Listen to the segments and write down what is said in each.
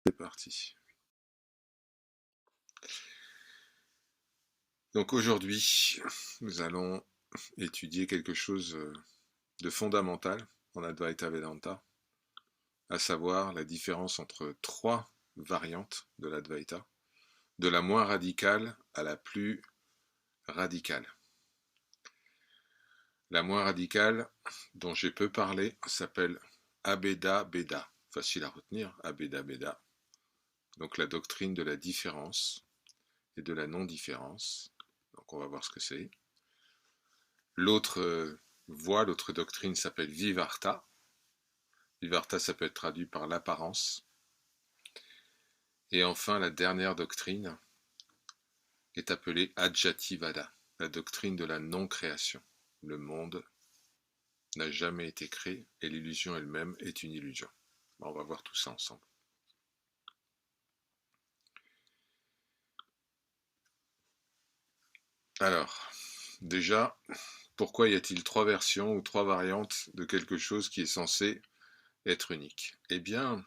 C'est parti. Donc aujourd'hui, nous allons étudier quelque chose de fondamental en Advaita Vedanta, à savoir la différence entre trois variantes de l'Advaita, de la moins radicale à la plus radicale. La moins radicale, dont j'ai peu parlé, s'appelle Abheda Bheda. Facile à retenir, Abheda Bheda. Donc la doctrine de la différence et de la non-différence. Donc on va voir ce que c'est. L'autre voie, l'autre doctrine s'appelle Vivarta. Vivarta, ça peut être traduit par l'apparence. Et enfin, la dernière doctrine est appelée Adjativada, la doctrine de la non-création. Le monde n'a jamais été créé et l'illusion elle-même est une illusion. On va voir tout ça ensemble. Alors, déjà, pourquoi y a-t-il trois versions ou trois variantes de quelque chose qui est censé être unique? Eh bien,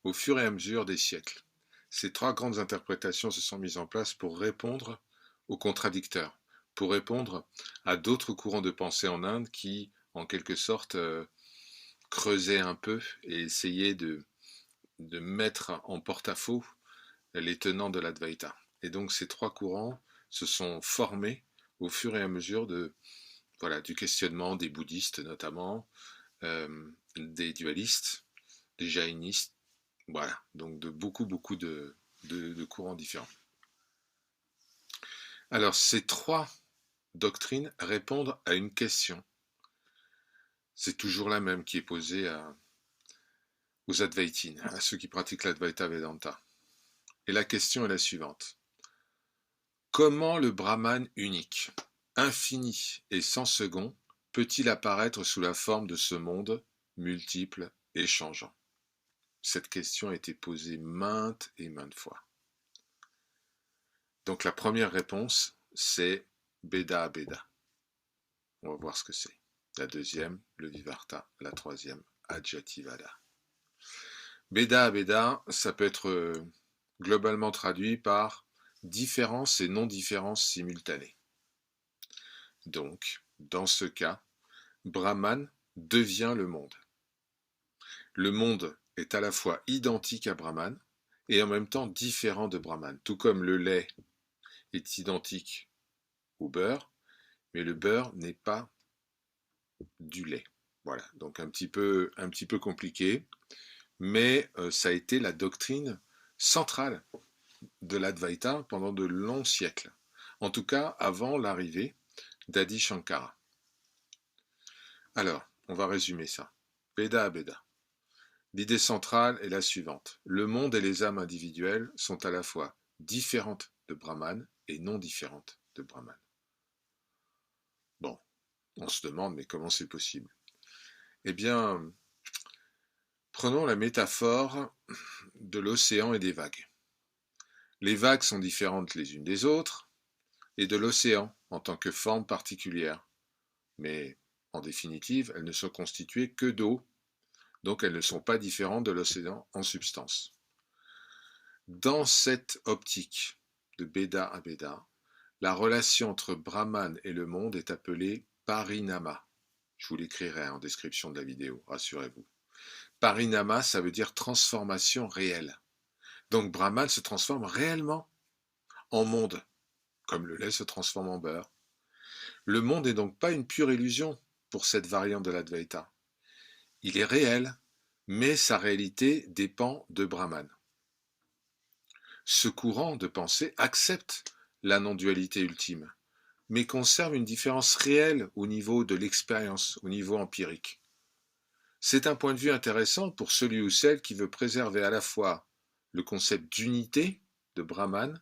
au fur et à mesure des siècles, ces trois grandes interprétations se sont mises en place pour répondre aux contradicteurs, pour répondre à d'autres courants de pensée en Inde qui, en quelque sorte, creusaient un peu et essayaient de mettre en porte-à-faux les tenants de l'Advaita. Et donc ces trois courants se sont formés au fur et à mesure du questionnement des bouddhistes notamment, des dualistes, des jaïnistes, voilà, donc de beaucoup de courants différents. Alors, ces trois doctrines répondent à une question. C'est toujours la même qui est posée aux Advaitines, à ceux qui pratiquent l'Advaita Vedanta. Et la question est la suivante. Comment le Brahman unique, infini et sans second, peut-il apparaître sous la forme de ce monde multiple et changeant? Cette question a été posée maintes et maintes fois. Donc la première réponse, c'est Bheda Bheda. On va voir ce que c'est. La deuxième, le Vivarta. La troisième, Adjativada. Bheda Bheda, ça peut être globalement traduit par différence et non-différence simultanée. Donc, dans ce cas, Brahman devient le monde. Le monde est à la fois identique à Brahman et en même temps différent de Brahman, tout comme le lait est identique au beurre, mais le beurre n'est pas du lait. Voilà, donc un petit peu compliqué, mais ça a été la doctrine centrale de l'Advaita pendant de longs siècles. En tout cas, avant l'arrivée d'Adi Shankara. Alors, on va résumer ça. Bheda Bheda. L'idée centrale est la suivante. Le monde et les âmes individuelles sont à la fois différentes de Brahman et non différentes de Brahman. Bon, on se demande, mais comment c'est possible? Eh bien, prenons la métaphore de l'océan et des vagues. Les vagues sont différentes les unes des autres, et de l'océan en tant que forme particulière. Mais en définitive, elles ne sont constituées que d'eau, donc elles ne sont pas différentes de l'océan en substance. Dans cette optique de Bheda à Bheda, la relation entre Brahman et le monde est appelée parinama. Je vous l'écrirai en description de la vidéo, rassurez-vous. Parinama, ça veut dire transformation réelle. Donc Brahman se transforme réellement en monde, comme le lait se transforme en beurre. Le monde n'est donc pas une pure illusion pour cette variante de l'Advaita. Il est réel, mais sa réalité dépend de Brahman. Ce courant de pensée accepte la non-dualité ultime, mais conserve une différence réelle au niveau de l'expérience, au niveau empirique. C'est un point de vue intéressant pour celui ou celle qui veut préserver à la fois le concept d'unité de Brahman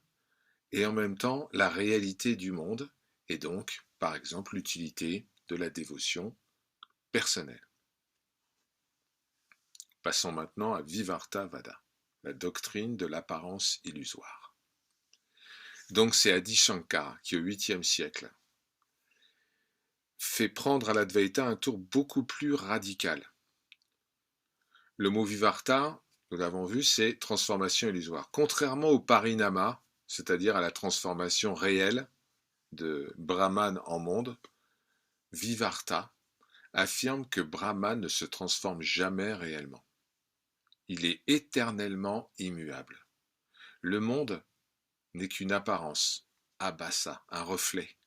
et en même temps la réalité du monde, et donc, par exemple, l'utilité de la dévotion personnelle. Passons maintenant à Vivarta Vada, la doctrine de l'apparence illusoire. Donc c'est Adi Shankara qui, au 8e siècle, fait prendre à l'Advaita un tour beaucoup plus radical. Le mot Vivarta nous l'avons vu, c'est transformation illusoire. Contrairement au parinama, c'est-à-dire à la transformation réelle de Brahman en monde, Vivarta affirme que Brahman ne se transforme jamais réellement. Il est éternellement immuable. Le monde n'est qu'une apparence, abhasa, un reflet,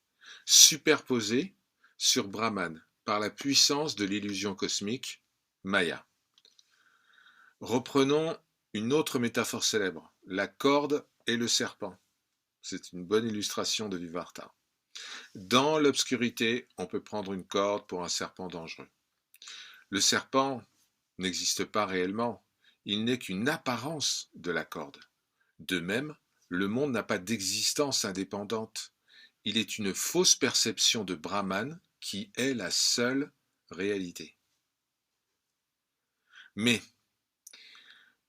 superposé sur Brahman par la puissance de l'illusion cosmique, Maya. Reprenons une autre métaphore célèbre, la corde et le serpent. C'est une bonne illustration de Vivarta. Dans l'obscurité, on peut prendre une corde pour un serpent dangereux. Le serpent n'existe pas réellement, il n'est qu'une apparence de la corde. De même, le monde n'a pas d'existence indépendante. Il est une fausse perception de Brahman qui est la seule réalité. Mais,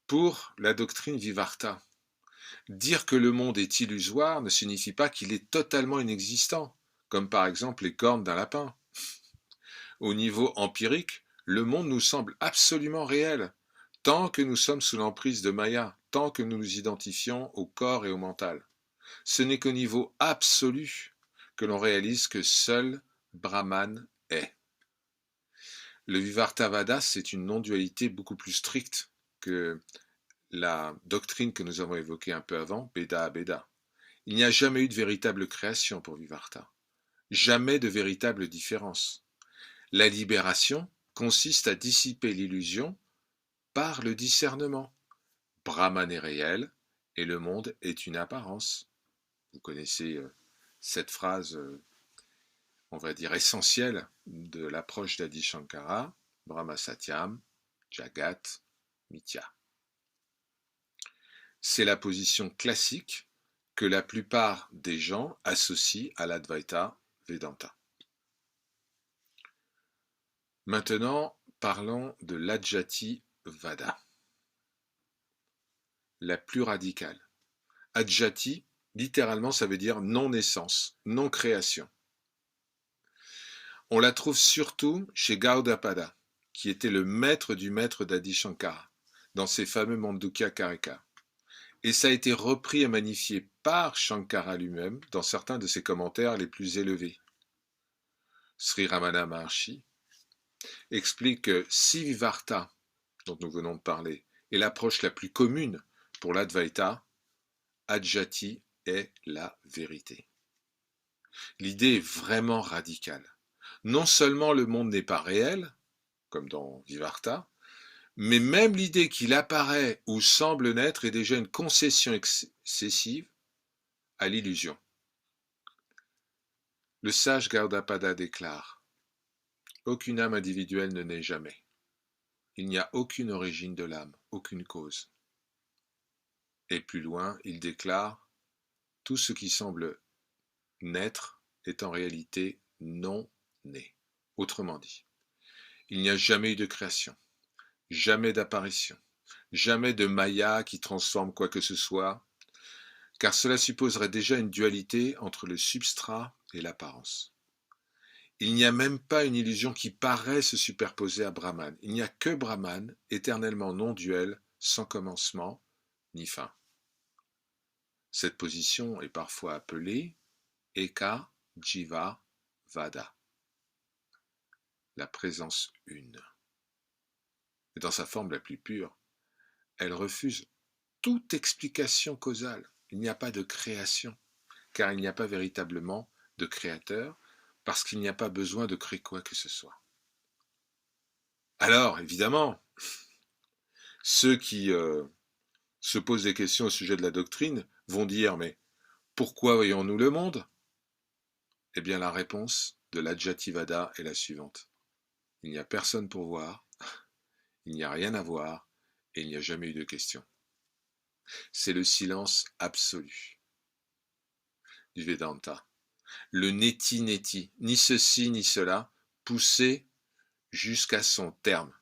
pour la doctrine Vivarta, dire que le monde est illusoire ne signifie pas qu'il est totalement inexistant, comme par exemple les cornes d'un lapin. Au niveau empirique, le monde nous semble absolument réel, tant que nous sommes sous l'emprise de Maya, tant que nous nous identifions au corps et au mental. Ce n'est qu'au niveau absolu que l'on réalise que seul Brahman est. Le Vivartavada, c'est une non-dualité beaucoup plus stricte que la doctrine que nous avons évoquée un peu avant, Beda Abeda. Il n'y a jamais eu de véritable création pour Vivarta, jamais de véritable différence. La libération consiste à dissiper l'illusion par le discernement. Brahman est réel et le monde est une apparence. Vous connaissez cette phrase, on va dire essentielle de l'approche d'Adi Shankara, Brahma Satyam, Jagat, Mithya. C'est la position classique que la plupart des gens associent à l'Advaita Vedanta. Maintenant, parlons de l'Adjati Vada, la plus radicale. Adjati, littéralement, ça veut dire non-naissance, non-création. On la trouve surtout chez Gaudapada, qui était le maître du maître d'Adi Shankara, dans ses fameux Mandukya Karika. Et ça a été repris et magnifié par Shankara lui-même dans certains de ses commentaires les plus élevés. Sri Ramana Maharshi explique que si Vivarta, dont nous venons de parler, est l'approche la plus commune pour l'Advaita, Adjati est la vérité. L'idée est vraiment radicale. Non seulement le monde n'est pas réel, comme dans Vivarta, mais même l'idée qu'il apparaît ou semble naître est déjà une concession excessive à l'illusion. Le sage Gaudapada déclare « Aucune âme individuelle ne naît jamais. Il n'y a aucune origine de l'âme, aucune cause. » Et plus loin, il déclare « Tout ce qui semble naître est en réalité non né. » Autrement dit, il n'y a jamais eu de création, jamais d'apparition, jamais de Maya qui transforme quoi que ce soit, car cela supposerait déjà une dualité entre le substrat et l'apparence. Il n'y a même pas une illusion qui paraît se superposer à Brahman. Il n'y a que Brahman, éternellement non-duel, sans commencement ni fin. Cette position est parfois appelée Eka Jiva Vada, la présence une. Et dans sa forme la plus pure, elle refuse toute explication causale. Il n'y a pas de création, car il n'y a pas véritablement de créateur, parce qu'il n'y a pas besoin de créer quoi que ce soit. Alors, évidemment, ceux qui se posent des questions au sujet de la doctrine vont dire, mais pourquoi voyons-nous le monde? Eh bien, la réponse de l'Adjativada est la suivante. Il n'y a personne pour voir, il n'y a rien à voir, et il n'y a jamais eu de question. C'est le silence absolu du Vedanta. Le neti-neti, ni ceci ni cela, poussé jusqu'à son terme.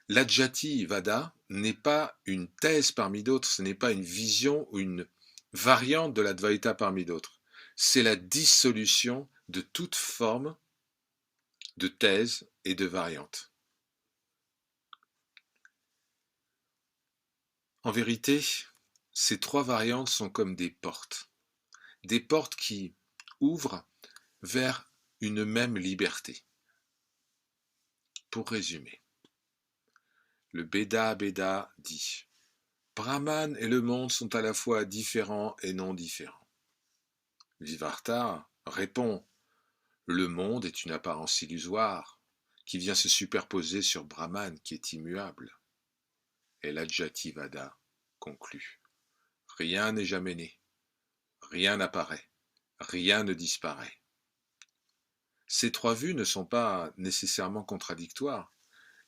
L'Adjati Vada n'est pas une thèse parmi d'autres, ce n'est pas une vision ou une variante de l'Advaita parmi d'autres. C'est la dissolution de toute forme de thèse et de variante. En vérité, ces trois variantes sont comme des portes qui ouvrent vers une même liberté. Pour résumer, le Beda Beda dit Brahman et le monde sont à la fois différents et non différents. Vivarta répond le monde est une apparence illusoire qui vient se superposer sur Brahman qui est immuable. Et l'Adjativada conclut rien n'est jamais né, rien n'apparaît, rien ne disparaît. Ces trois vues ne sont pas nécessairement contradictoires.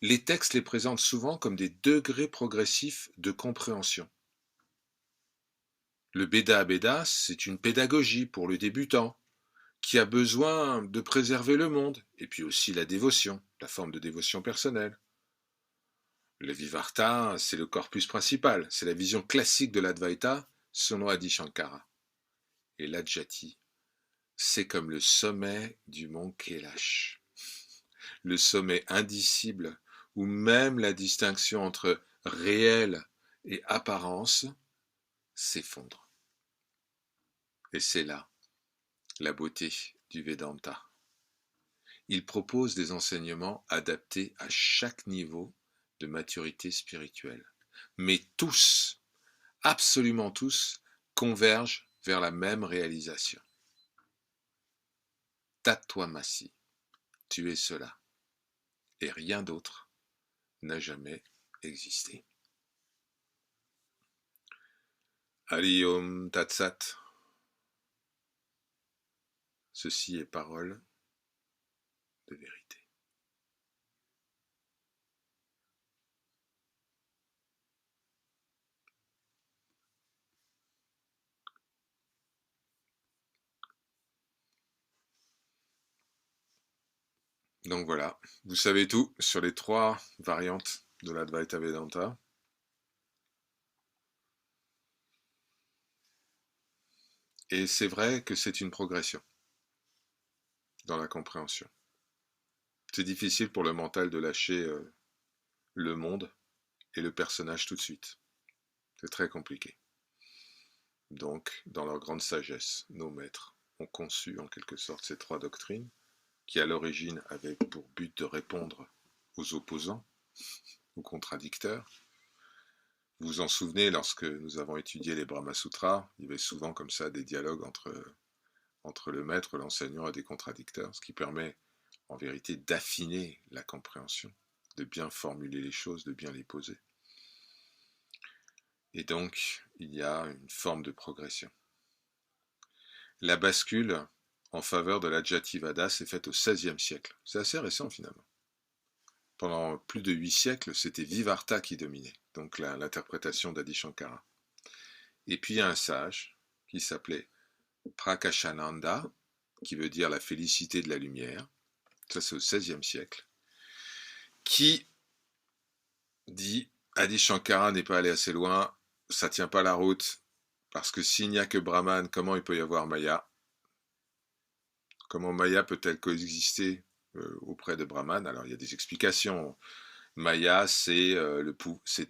Les textes les présentent souvent comme des degrés progressifs de compréhension. Le Beda Beda, c'est une pédagogie pour le débutant, qui a besoin de préserver le monde, et puis aussi la dévotion, la forme de dévotion personnelle. Le Vivarta, c'est le corpus principal, c'est la vision classique de l'Advaita, selon Adi Shankara. Et l'Adjati, c'est comme le sommet du mont Kailash, le sommet indicible où même la distinction entre réel et apparence s'effondre. Et c'est là la beauté du Vedanta. Il propose des enseignements adaptés à chaque niveau de maturité spirituelle. Mais tous, absolument tous, convergent vers la même réalisation. Tattvamasi, tu es cela, et rien d'autre n'a jamais existé. Hari Om Tat Sat. Ceci est parole de vérité. Donc voilà, vous savez tout sur les trois variantes de l'Advaita Vedanta. Et c'est vrai que c'est une progression dans la compréhension. C'est difficile pour le mental de lâcher le monde et le personnage tout de suite. C'est très compliqué. Donc, dans leur grande sagesse, nos maîtres ont conçu en quelque sorte ces trois doctrines qui à l'origine avaient pour but de répondre aux opposants, aux contradicteurs. Vous vous en souvenez, lorsque nous avons étudié les Brahma Sutras, il y avait souvent comme ça des dialogues entre le maître, l'enseignant et des contradicteurs, ce qui permet en vérité d'affiner la compréhension, de bien formuler les choses, de bien les poser. Et donc, il y a une forme de progression. La bascule en faveur de l'Adjativada s'est faite au XVIe siècle. C'est assez récent finalement. Pendant plus de 8 siècles, c'était Vivarta qui dominait, donc l'interprétation d'Adi Shankara. Et puis il y a un sage qui s'appelait Prakashananda, qui veut dire la félicité de la lumière, ça c'est au XVIe siècle, qui dit Adi Shankara n'est pas allé assez loin, ça tient pas la route, parce que s'il n'y a que Brahman, comment il peut y avoir Maya? Comment Maya peut-elle coexister auprès de Brahman? Alors il y a des explications. Maya, c'est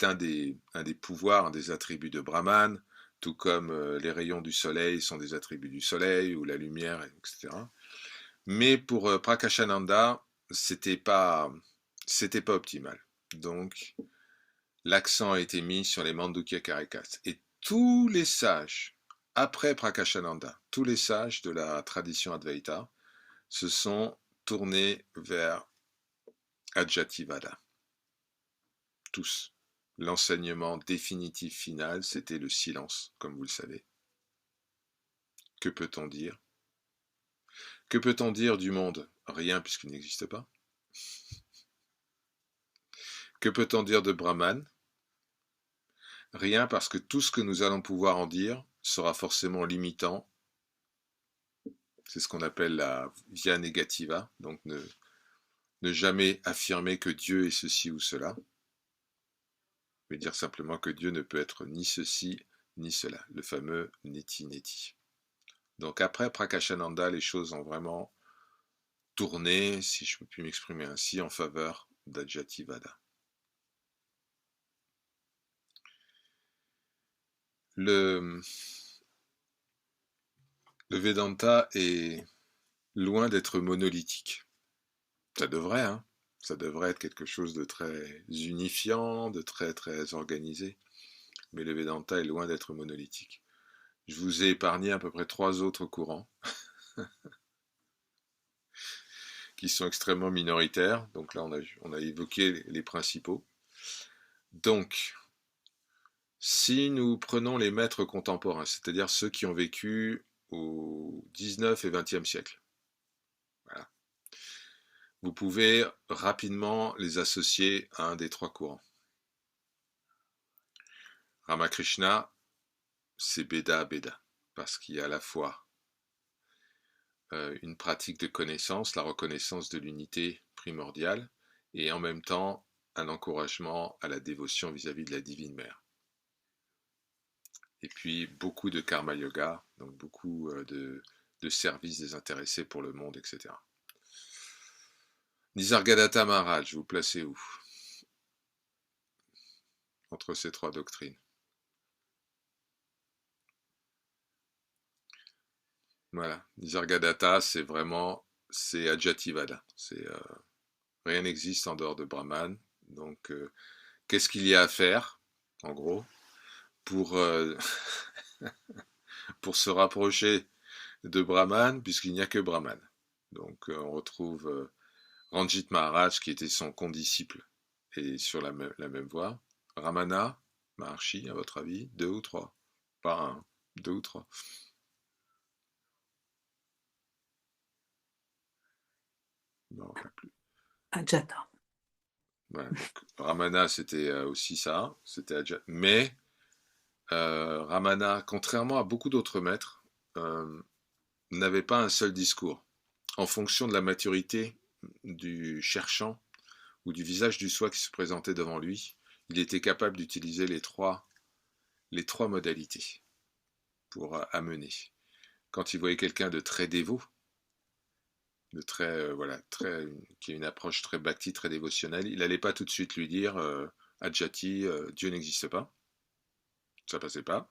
un des pouvoirs, un des attributs de Brahman, tout comme les rayons du soleil sont des attributs du soleil, ou la lumière, etc. Mais pour Prakashananda, c'était pas optimal. Donc, l'accent a été mis sur les Mandukya Karikas. Et tous les sages, après Prakashananda, tous les sages de la tradition Advaita, se sont tournés vers Adjativada. Tous. L'enseignement définitif final, c'était le silence, comme vous le savez. Que peut-on dire? Que peut-on dire du monde? Rien, puisqu'il n'existe pas. Que peut-on dire de Brahman? Rien, parce que tout ce que nous allons pouvoir en dire sera forcément limitant. C'est ce qu'on appelle la via negativa, donc ne jamais affirmer que Dieu est ceci ou cela, mais dire simplement que Dieu ne peut être ni ceci ni cela, le fameux neti neti. Donc après Prakashananda, les choses ont vraiment tourné, si je peux plus m'exprimer ainsi, en faveur d'Adjativada. Le, le Vedanta est loin d'être monolithique. Ça devrait, hein. Ça devrait être quelque chose de très unifiant, de très très organisé. Mais le Vedanta est loin d'être monolithique. Je vous ai épargné à peu près 3 autres courants qui sont extrêmement minoritaires. Donc là, on a évoqué les principaux. Donc, si nous prenons les maîtres contemporains, c'est-à-dire ceux qui ont vécu au 19 et 20e siècle, voilà, vous pouvez rapidement les associer à un des 3 courants. Ramakrishna, c'est Beda, parce qu'il y a à la fois une pratique de connaissance, la reconnaissance de l'unité primordiale, et en même temps un encouragement à la dévotion vis-à-vis de la Divine Mère. Et puis beaucoup de karma yoga, donc beaucoup de services désintéressés pour le monde, etc. Nisargadatta Maharaj, vous placez où entre ces 3 doctrines? Voilà, Nisargadatta, c'est Adjativada, rien n'existe en dehors de Brahman. Donc, qu'est-ce qu'il y a à faire, en gros, pour, pour se rapprocher de Brahman, puisqu'il n'y a que Brahman. Donc, on retrouve Ranjit Maharaj, qui était son condisciple, et sur la même voie. Ramana Maharshi, à votre avis, 2 ou 3? Pas un, 2 ou 3. Non, plus. Ajata. Voilà, donc, Ramana, c'était aussi ça, c'était mais Ramana, contrairement à beaucoup d'autres maîtres, euh, n'avait pas un seul discours. En fonction de la maturité du cherchant ou du visage du soi qui se présentait devant lui, il était capable d'utiliser les trois modalités pour amener. Quand il voyait quelqu'un de très dévot, de très voilà, qui a une approche très bhakti, très dévotionnelle, il n'allait pas tout de suite lui dire Adjati, Dieu n'existe pas, ça passait pas.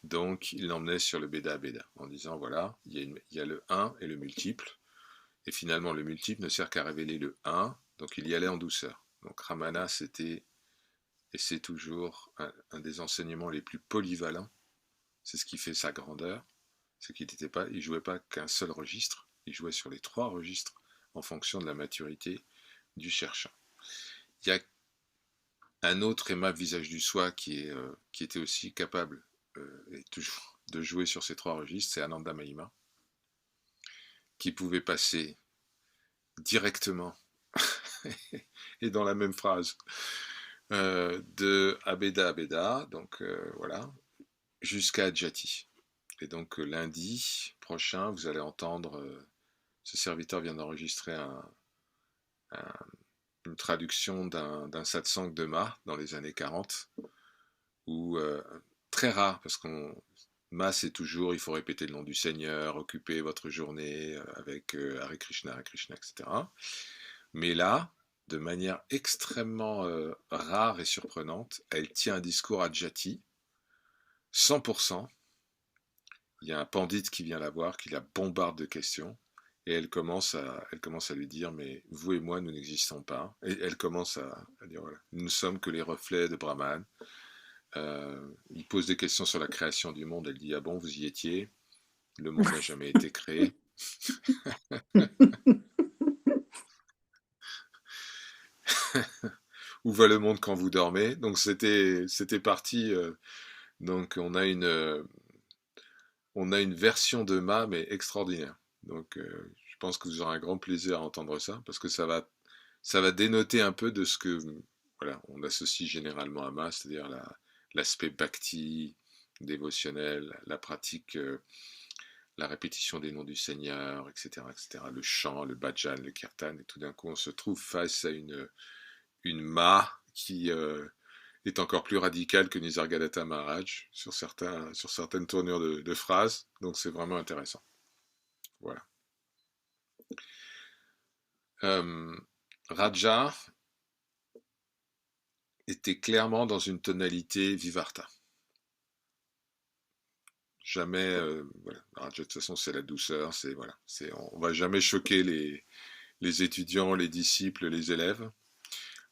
Donc il l'emmenait sur le Beda en disant voilà, il y a le 1 et le multiple, et finalement le multiple ne sert qu'à révéler le 1, donc il y allait en douceur. Donc Ramana, c'était, et c'est toujours un des enseignements les plus polyvalents, c'est ce qui fait sa grandeur, c'est qu'il ne jouait pas qu'un seul registre, il jouait sur les 3 registres en fonction de la maturité du cherchant. Il y a un autre aimable visage du soi qui était aussi capable et toujours de jouer sur ces 3 registres, c'est Ananda Mahima, qui pouvait passer directement et dans la même phrase de Abeda, donc voilà, jusqu'à Jati. Et donc lundi prochain, vous allez entendre, ce serviteur vient d'enregistrer une traduction d'un satsang de Ma dans les années 40, où très rare, parce qu'on Ma, c'est toujours, il faut répéter le nom du Seigneur, occuper votre journée avec Hare Krishna, etc. Mais là, de manière extrêmement rare et surprenante, elle tient un discours à Jati, 100%. Il y a un pandit qui vient la voir, qui la bombarde de questions, et elle commence à lui dire, mais vous et moi, nous n'existons pas. Et elle commence à dire, voilà, nous ne sommes que les reflets de Brahman. Il pose des questions sur la création du monde, elle dit, ah bon, vous y étiez, le monde n'a jamais été créé. Où va le monde quand vous dormez? Donc c'était parti. Donc on a une version de Ma mais extraordinaire. Donc je pense que vous aurez un grand plaisir à entendre ça parce que ça va dénoter un peu de ce que voilà on associe généralement à Ma, c'est-à-dire l'aspect bhakti dévotionnel, la pratique, la répétition des noms du Seigneur, etc., etc., le chant, le bhajan, le kirtan, et tout d'un coup on se trouve face à une Ma qui est encore plus radicale que Nisargadatta Maharaj sur certaines tournures de phrases. Donc c'est vraiment intéressant. Voilà. Raja était clairement dans une tonalité Vivarta. Jamais, voilà. Raja, de toute façon, c'est la douceur, voilà, on va jamais choquer les étudiants, les disciples, les élèves.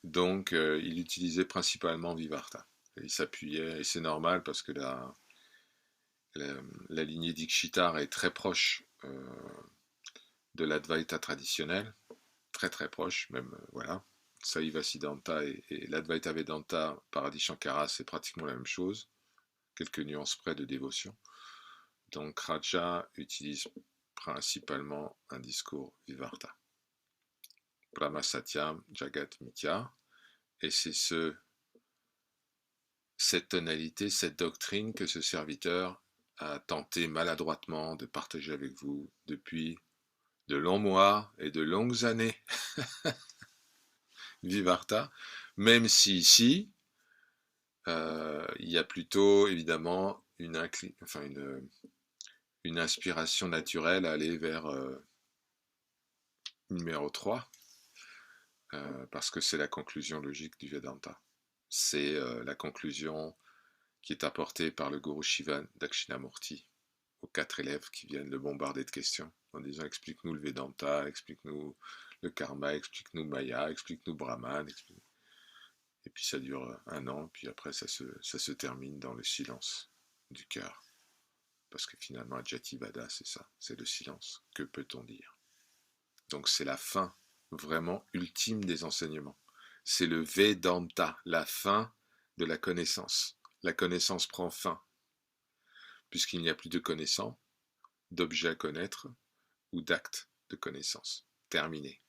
Donc, il utilisait principalement Vivarta. Et il s'appuyait, et c'est normal parce que la, la lignée d'Ikshitar est très proche de l'Advaita traditionnel, très très proche, même, voilà. Saiva Siddhanta et l'Advaita Vedanta, Paradis Shankara, c'est pratiquement la même chose, quelques nuances près de dévotion. Donc Raja utilise principalement un discours Vivarta. Brahma Satyam, Jagat Mithya, et c'est cette tonalité, cette doctrine que ce serviteur a tenté maladroitement de partager avec vous depuis de longs mois et de longues années. Vivarta, même si ici, il y a plutôt évidemment une inspiration naturelle à aller vers numéro 3, parce que c'est la conclusion logique du Vedanta. C'est la conclusion qui est apportée par le Guru Shiva Dakshinamurti aux 4 élèves qui viennent le bombarder de questions en disant explique-nous le Vedanta, explique-nous le karma, explique-nous Maya, explique-nous Brahman. Et puis ça dure 1 an, puis après ça se termine dans le silence du cœur. Parce que finalement, Adjyativada, c'est ça, c'est le silence. Que peut-on dire? Donc c'est la fin vraiment ultime des enseignements. C'est le Vedanta, la fin de la connaissance. La connaissance prend fin, puisqu'il n'y a plus de connaissants, d'objets à connaître ou d'actes de connaissance. Terminé.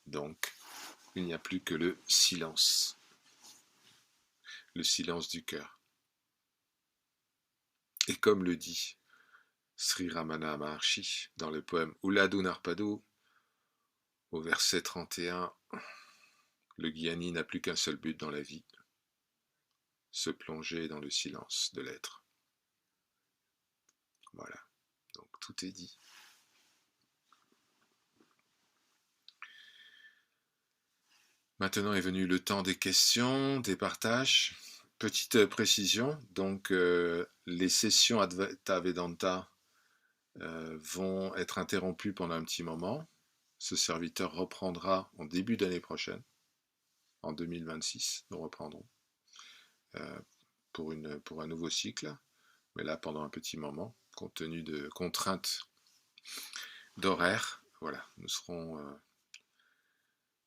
Donc, il n'y a plus que le silence du cœur. Et comme le dit Sri Ramana Maharshi dans le poème Uladu Narpadu, au verset 31, le Gyani n'a plus qu'un seul but dans la vie, se plonger dans le silence de l'être. Voilà, donc tout est dit. Maintenant est venu le temps des questions, des partages. Petite précision, donc les sessions Advaita Vedanta vont être interrompues pendant un petit moment. Ce serviteur reprendra en début d'année prochaine, en 2026, nous reprendrons pour un nouveau cycle, mais là pendant un petit moment, compte tenu de contraintes d'horaire, voilà,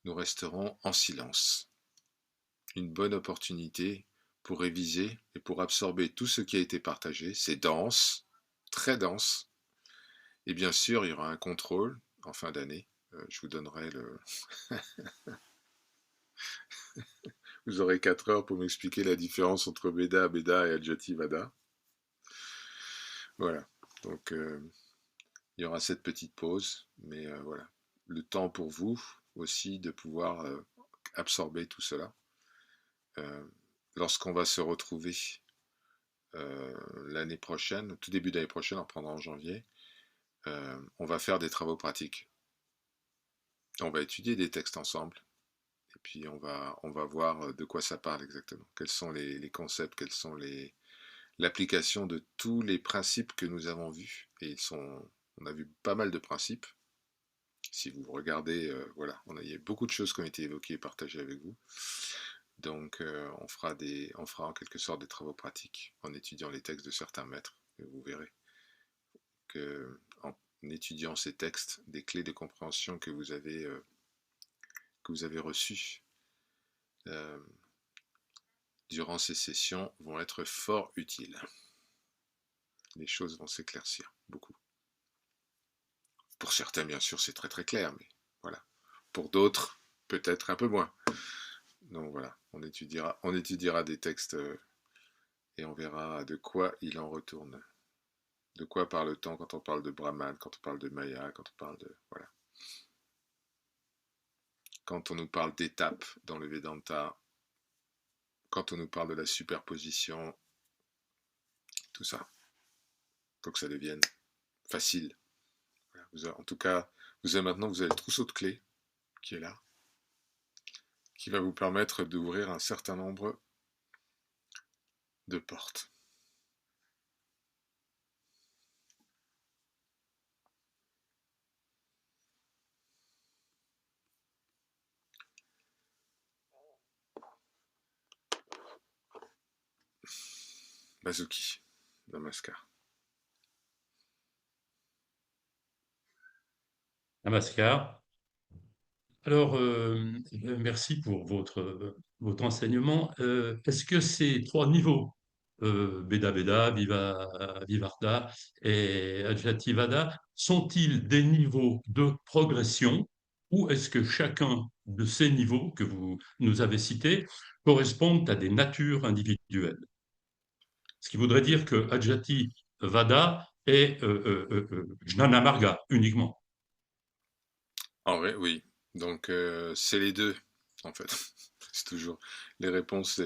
nous resterons en silence. Une bonne opportunité pour réviser et pour absorber tout ce qui a été partagé. C'est dense, très dense. Et bien sûr, il y aura un contrôle en fin d'année. Je vous donnerai Vous aurez 4 heures pour m'expliquer la différence entre Veda, Beda et Adjyativada. Voilà. Donc, il y aura cette petite pause. Mais voilà. Le temps pour vous aussi de pouvoir absorber tout cela. Lorsqu'on va se retrouver l'année prochaine, tout début d'année prochaine, on reprendra en janvier, on va faire des travaux pratiques. On va étudier des textes ensemble, et puis on va voir de quoi ça parle exactement. Quels sont les concepts, quels sont l'application de tous les principes que nous avons vus. Et on a vu pas mal de principes. Si vous regardez, voilà, il y a beaucoup de choses qui ont été évoquées et partagées avec vous. Donc on fera en quelque sorte des travaux pratiques en étudiant les textes de certains maîtres. Et vous verrez que en étudiant ces textes, des clés de compréhension que vous avez reçues durant ces sessions vont être fort utiles. Les choses vont s'éclaircir beaucoup. Pour certains, bien sûr, c'est très très clair, mais voilà. Pour d'autres, peut-être un peu moins. Donc voilà, on étudiera des textes et on verra de quoi il en retourne. De quoi parle-t-on quand on parle de Brahman, quand on parle de Maya, quand on parle de... Voilà. Quand on nous parle d'étapes dans le Vedanta, quand on nous parle de la superposition, tout ça. Faut que ça devienne facile. Voilà. En tout cas, vous avez le trousseau de clés qui est là, qui va vous permettre d'ouvrir un certain nombre de portes. Azuki, Namaskar. Namaskar. Alors, merci pour votre enseignement. Est-ce que ces trois niveaux, Beda Beda, Vivarta et Adjativada, sont-ils des niveaux de progression ou est-ce que chacun de ces niveaux que vous nous avez cités correspondent à des natures individuelles? Ce qui voudrait dire que Adjati Vada est Jnana Marga uniquement. En vrai, oui. Donc, c'est les deux, en fait. C'est toujours les réponses,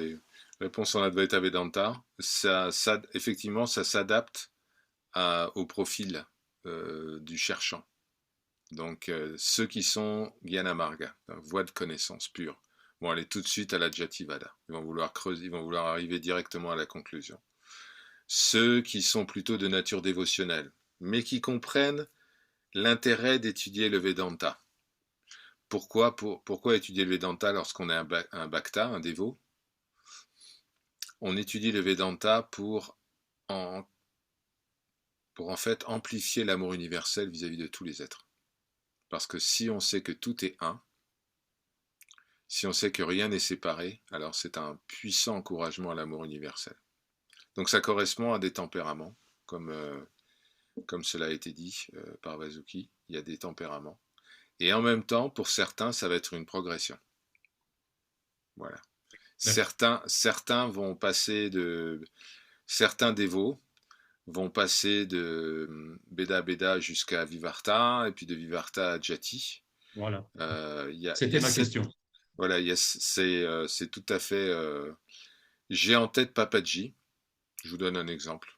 réponses en Advaita Vedanta. Effectivement, ça s'adapte au profil du cherchant. Donc, ceux qui sont Jnana Marga, voie de connaissance pure, vont aller tout de suite à la Jativada. Ils vont vouloir creuser, ils vont vouloir arriver directement à la conclusion. Ceux qui sont plutôt de nature dévotionnelle, mais qui comprennent l'intérêt d'étudier le Vedanta. Pourquoi étudier le Vedanta lorsqu'on est un bhakta, un dévot? On étudie le Vedanta en, pour en fait amplifier l'amour universel vis-à-vis de tous les êtres. Parce que si on sait que tout est un, si on sait que rien n'est séparé, alors c'est un puissant encouragement à l'amour universel. Donc ça correspond à des tempéraments, comme cela a été dit par Vasuki, il y a des tempéraments. Et en même temps, pour certains, ça va être une progression. Voilà. Certains vont passer de. Certains dévots vont passer de Beda Beda jusqu'à Vivarta, et puis de Vivarta à Jati. Voilà. Il y C'était a ma cette, question. voilà, c'est tout à fait. J'ai en tête Papaji. Je vous donne un exemple.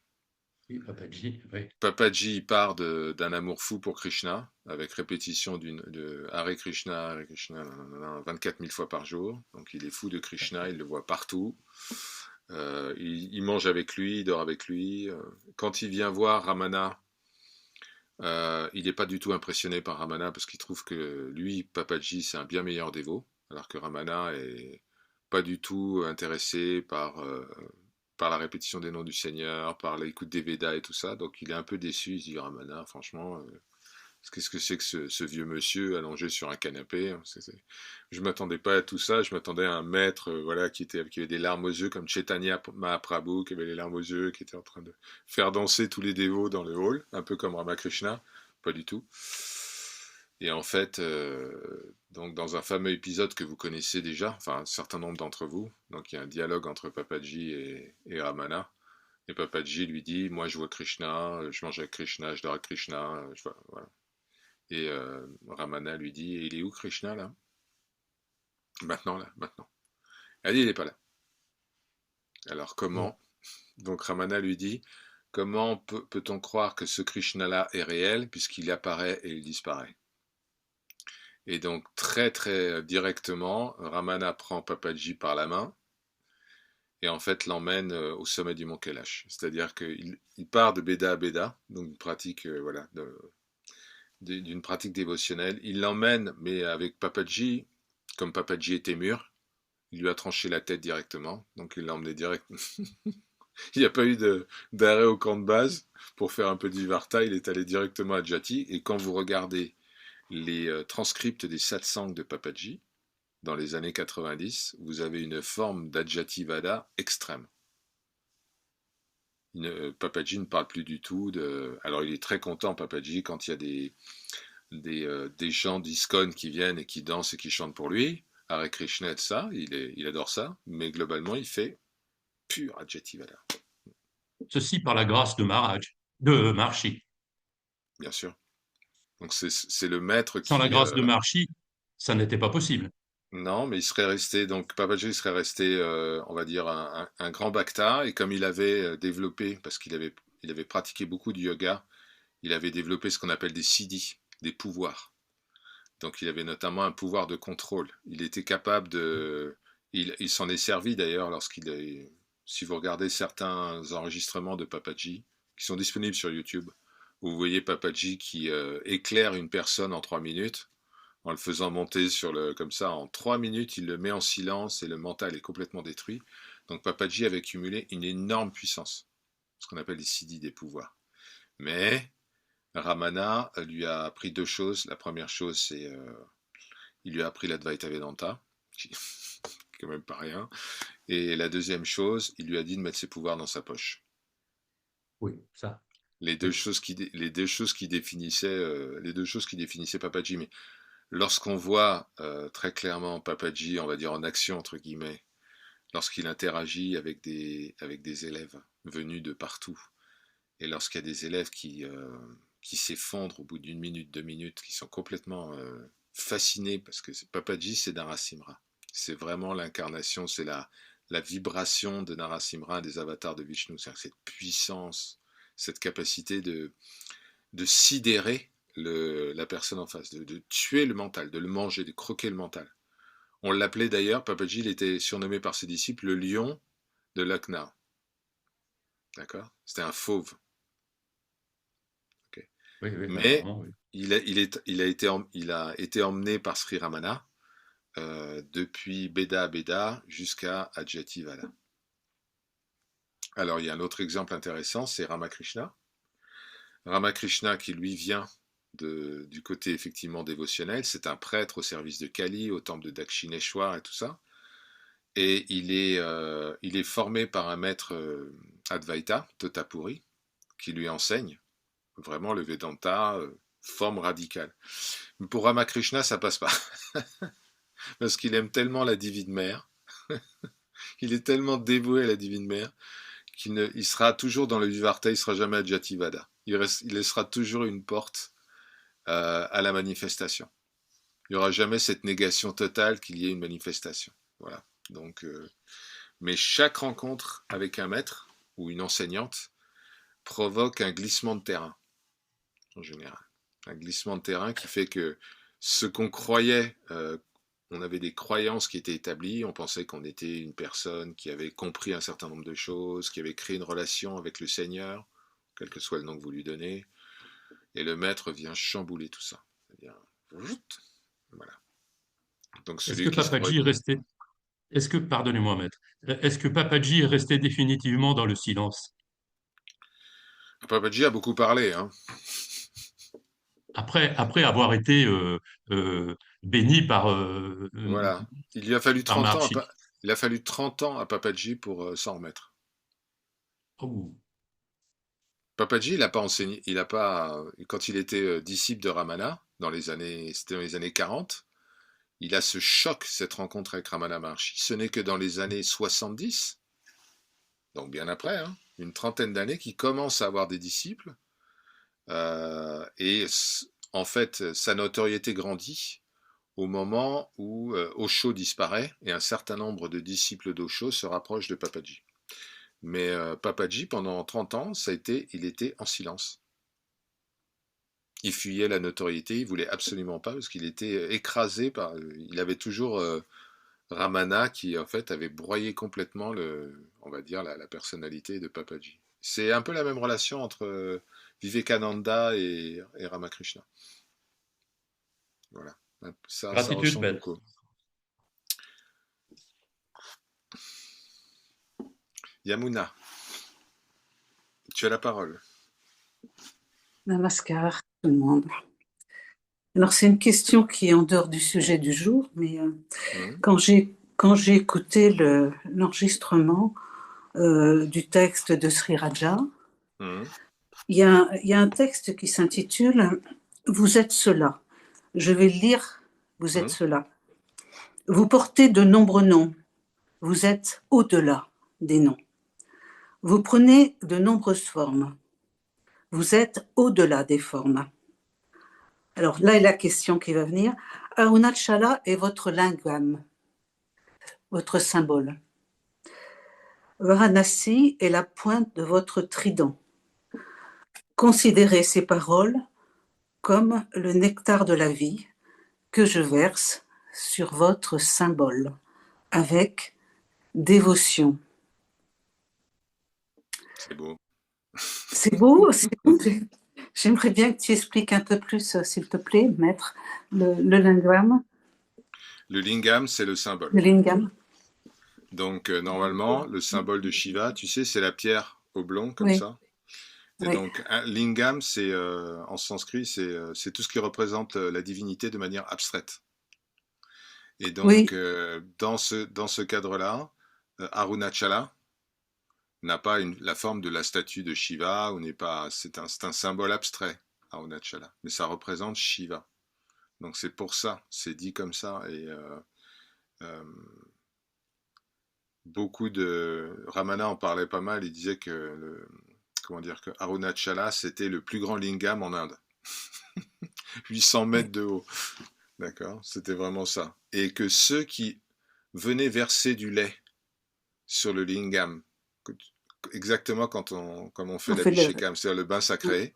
Oui, Papaji, oui. Papaji il part d'un amour fou pour Krishna, avec répétition de Hare Krishna, nanana, 24 000 fois par jour. Donc il est fou de Krishna, il le voit partout. Il mange avec lui, il dort avec lui. Quand il vient voir Ramana, il n'est pas du tout impressionné par Ramana parce qu'il trouve que lui, Papaji, c'est un bien meilleur dévot, alors que Ramana est pas du tout intéressé par la répétition des noms du Seigneur, par l'écoute des Védas et tout ça. Donc il est un peu déçu. Il se dit Ramana, franchement, qu'est-ce que c'est que ce vieux monsieur allongé sur un canapé, hein, Je ne m'attendais pas à tout ça. Je m'attendais à un maître voilà, qui avait des larmes aux yeux, comme Chaitanya Mahaprabhu, qui avait les larmes aux yeux, qui était en train de faire danser tous les dévots dans le hall, un peu comme Ramakrishna. Pas du tout. Et en fait, donc dans un fameux épisode que vous connaissez déjà, enfin un certain nombre d'entre vous, donc il y a un dialogue entre Papaji et Ramana. Et Papaji lui dit, moi je vois Krishna, je mange avec Krishna, je dors avec Krishna, voilà. Et Ramana lui dit, il est où Krishna là? Maintenant, là, maintenant. Elle dit, il n'est pas là. Alors Bon. comment? Donc Ramana lui dit, comment peut-on croire que ce Krishna-là est réel puisqu'il apparaît et il disparaît? Et donc très très directement, Ramana prend Papaji par la main et en fait l'emmène au sommet du mont Kailash. C'est-à-dire qu'il part de Beda à Beda, donc une pratique voilà, d'une pratique dévotionnelle. Il l'emmène, mais avec Papaji, comme Papaji était mûr, il lui a tranché la tête directement, donc il l'a emmené direct. Il n'y a pas eu d'arrêt au camp de base pour faire un peu de Vivarta, il est allé directement à Jati, et quand vous regardez les transcripts des satsangs de Papaji, dans les années 90, vous avez une forme d'Adjativada extrême. Papaji ne parle plus du tout de. Alors il est très content, Papaji, quand il y a des gens d'ISKCON qui viennent et qui dansent et qui chantent pour lui. Hare Krishna et ça, il adore ça, mais globalement il fait pur Adjativada, Ceci par la grâce de Maharaj, de Maharshi. bien sûr. Donc c'est le maître Sans la qui. grâce de Maharshi, ça n'était pas possible. Non, mais il serait resté, donc Papaji serait resté, on va dire, un grand bhakta, et comme il avait développé, parce il avait pratiqué beaucoup du yoga, il avait développé ce qu'on appelle des siddhis, des pouvoirs. Donc il avait notamment un pouvoir de contrôle. Il était capable de. Il s'en est servi d'ailleurs lorsqu'il est. Si vous regardez certains enregistrements de Papaji, qui sont disponibles sur YouTube, où vous voyez Papaji qui éclaire une personne en 3 minutes, en le faisant monter comme ça, en 3 minutes, il le met en silence et le mental est complètement détruit. Donc Papaji avait accumulé une énorme puissance. ce qu'on appelle les siddhis des pouvoirs. Mais Ramana lui a appris deux choses. La première chose, c'est il lui a appris l'Advaita Vedanta, qui est quand même pas rien. Et la deuxième chose, il lui a dit de mettre ses pouvoirs dans sa poche. Oui, ça. Les deux Oui, choses qui définissaient Papaji. Mais lorsqu'on voit très clairement Papaji, on va dire en action entre guillemets, lorsqu'il interagit avec des élèves venus de partout, et lorsqu'il y a des élèves qui s'effondrent au bout d'une minute, 2 minutes, qui sont complètement fascinés, parce que Papaji, c'est Narasimha. C'est vraiment l'incarnation, c'est la vibration de Narasimha, des avatars de Vishnu. C'est cette puissance, cette capacité de sidérer la personne en face, de tuer le mental, de le manger, de croquer le mental. On l'appelait d'ailleurs, Papaji, il était surnommé par ses disciples le lion de Lucknow. D'accord. C'était un fauve. Okay. oui, oui, Mais apparemment, oui. il a été emmené par Sri Ramana depuis Beda Beda jusqu'à Adjyativada. Alors il y a un autre exemple intéressant, c'est Ramakrishna. Ramakrishna qui lui vient du côté effectivement dévotionnel, c'est un prêtre au service de Kali, au temple de Dakshineshwar et tout ça. Et il est formé par un maître Advaita, Totapuri, qui lui enseigne vraiment le Vedanta, forme radicale. Mais pour Ramakrishna, ça passe pas. Parce qu'il aime tellement la divine mère, il est tellement dévoué à la divine mère, il sera toujours dans le Vivarta, il sera jamais à Jativada. Il laissera toujours une porte à la manifestation. Il n'y aura jamais cette négation totale qu'il y ait une manifestation. Voilà. Donc, mais chaque rencontre avec un maître ou une enseignante provoque un glissement de terrain, en général. Un glissement de terrain qui fait que ce qu'on croyait, on avait des croyances qui étaient établies, on pensait qu'on était une personne qui avait compris un certain nombre de choses, qui avait créé une relation avec le Seigneur, quel que soit le nom que vous lui donnez, et le maître vient chambouler tout ça. C'est-à-dire, voilà. Donc Est-ce celui que qui se croit... Papaji est resté, pardonnez-moi, maître, est-ce que Papaji est resté définitivement dans le silence? Papaji a beaucoup parlé, hein. Après avoir été béni Voilà. Il lui a fallu par 30 ans Maharshi. il a fallu 30 ans à Papaji pour s'en remettre. Oh, Papaji, il a pas enseigné, il a pas, quand il était disciple de Ramana, c'était dans les années 40, il a ce choc, cette rencontre avec Ramana Maharshi. Ce n'est que dans les années 70, donc bien après, hein, une trentaine d'années, qu'il commence à avoir des disciples, et en fait, sa notoriété grandit au moment où Osho disparaît et un certain nombre de disciples d'Osho se rapprochent de Papaji. Mais Papaji, pendant 30 ans, il était en silence. Il fuyait la notoriété, il voulait absolument pas parce qu'il était écrasé par. Il avait toujours Ramana qui en fait avait broyé complètement on va dire la personnalité de Papaji. C'est un peu la même relation entre Vivekananda et Ramakrishna. Voilà, ça gratitude, ressemble maître. beaucoup. Yamuna, tu as la parole. Namaskar, tout le monde. Alors, c'est une question qui est en dehors du sujet du jour, mais quand j'ai écouté l'enregistrement du texte de Sri Raja, il y a un texte qui s'intitule « Vous êtes cela ». Je vais le lire « Vous êtes cela ». Vous portez de nombreux noms. Vous êtes au-delà des noms. Vous prenez de nombreuses formes. Vous êtes au-delà des formes. Alors là est la question qui va venir. Arunachala est votre lingam, votre symbole. Varanasi est la pointe de votre trident. Considérez ces paroles comme le nectar de la vie que je verse sur votre symbole avec dévotion. C'est beau. C'est beau, c'est beau. J'aimerais bien que tu expliques un peu plus, s'il te plaît, maître, le lingam. Le lingam, c'est le symbole. Le lingam. Donc normalement, le symbole de Shiva, tu sais, c'est la pierre oblong comme Oui, ça. Et oui, donc, un lingam, c'est en sanskrit, c'est tout ce qui représente la divinité de manière abstraite. Et donc, oui, dans ce cadre-là, Arunachala n'a pas la forme de la statue de Shiva, ou n'est pas, c'est un symbole abstrait, Arunachala, mais ça représente Shiva. Donc c'est pour ça, c'est dit comme ça. Et euh, beaucoup de Ramana en parlait pas mal. Il disait que comment dire, que Arunachala c'était le plus grand lingam en Inde, 800 oui. mètres de haut. D'accord, c'était vraiment ça. Et que ceux qui venaient verser du lait sur le lingam, exactement comme on fait On fait le... l'abhishekam, c'est-à-dire le bain sacré,